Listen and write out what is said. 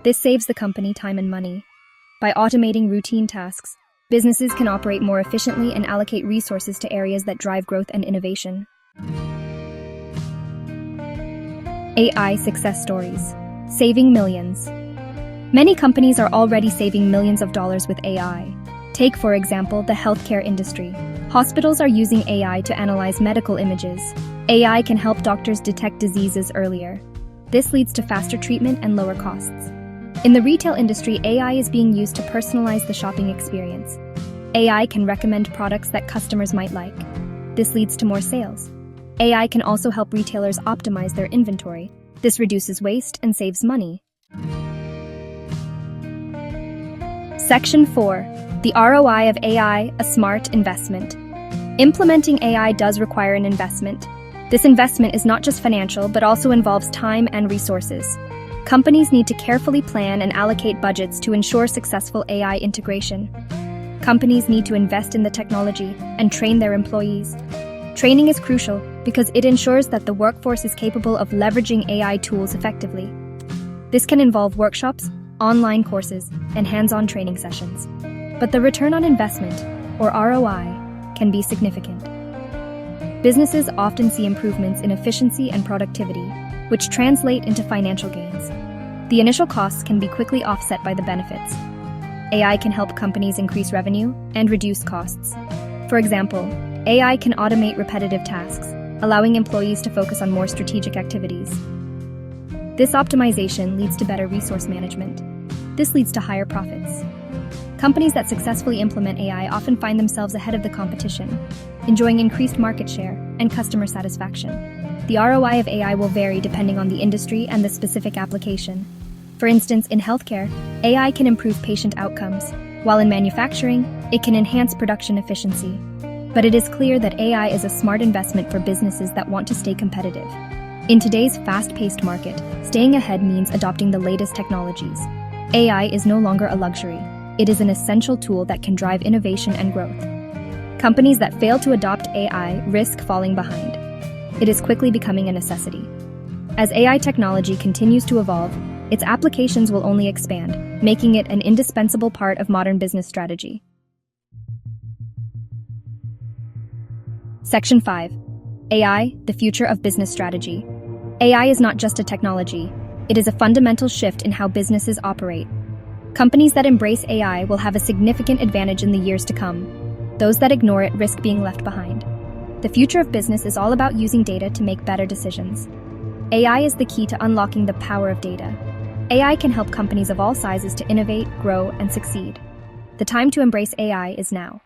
This saves the company time and money. By automating routine tasks, businesses can operate more efficiently and allocate resources to areas that drive growth and innovation. AI success stories. Saving millions. Many companies are already saving millions of dollars with AI. Take, for example, the healthcare industry. Hospitals are using AI to analyze medical images. AI can help doctors detect diseases earlier. This leads to faster treatment and lower costs. In the retail industry, AI is being used to personalize the shopping experience. AI can recommend products that customers might like. This leads to more sales. AI can also help retailers optimize their inventory. This reduces waste and saves money. Section 4. The ROI of AI, a smart investment. Implementing AI does require an investment. This investment is not just financial, but also involves time and resources. Companies need to carefully plan and allocate budgets to ensure successful AI integration. Companies need to invest in the technology and train their employees. Training is crucial because it ensures that the workforce is capable of leveraging AI tools effectively. This can involve workshops, online courses, and hands-on training sessions. But the return on investment, or ROI, can be significant. Businesses often see improvements in efficiency and productivity, which translate into financial gains. The initial costs can be quickly offset by the benefits. AI can help companies increase revenue and reduce costs. For example, AI can automate repetitive tasks, allowing employees to focus on more strategic activities. This optimization leads to better resource management. This leads to higher profits. Companies that successfully implement AI often find themselves ahead of the competition, enjoying increased market share and customer satisfaction. The ROI of AI will vary depending on the industry and the specific application. For instance, in healthcare, AI can improve patient outcomes, while in manufacturing, it can enhance production efficiency. But it is clear that AI is a smart investment for businesses that want to stay competitive. In today's fast-paced market, staying ahead means adopting the latest technologies. AI is no longer a luxury. It is an essential tool that can drive innovation and growth. Companies that fail to adopt AI risk falling behind. It is quickly becoming a necessity. As AI technology continues to evolve, its applications will only expand, making it an indispensable part of modern business strategy. Section 5. AI, the future of business strategy. AI is not just a technology. It is a fundamental shift in how businesses operate. Companies that embrace AI will have a significant advantage in the years to come. Those that ignore it risk being left behind. The future of business is all about using data to make better decisions. AI is the key to unlocking the power of data. AI can help companies of all sizes to innovate, grow, and succeed. The time to embrace AI is now.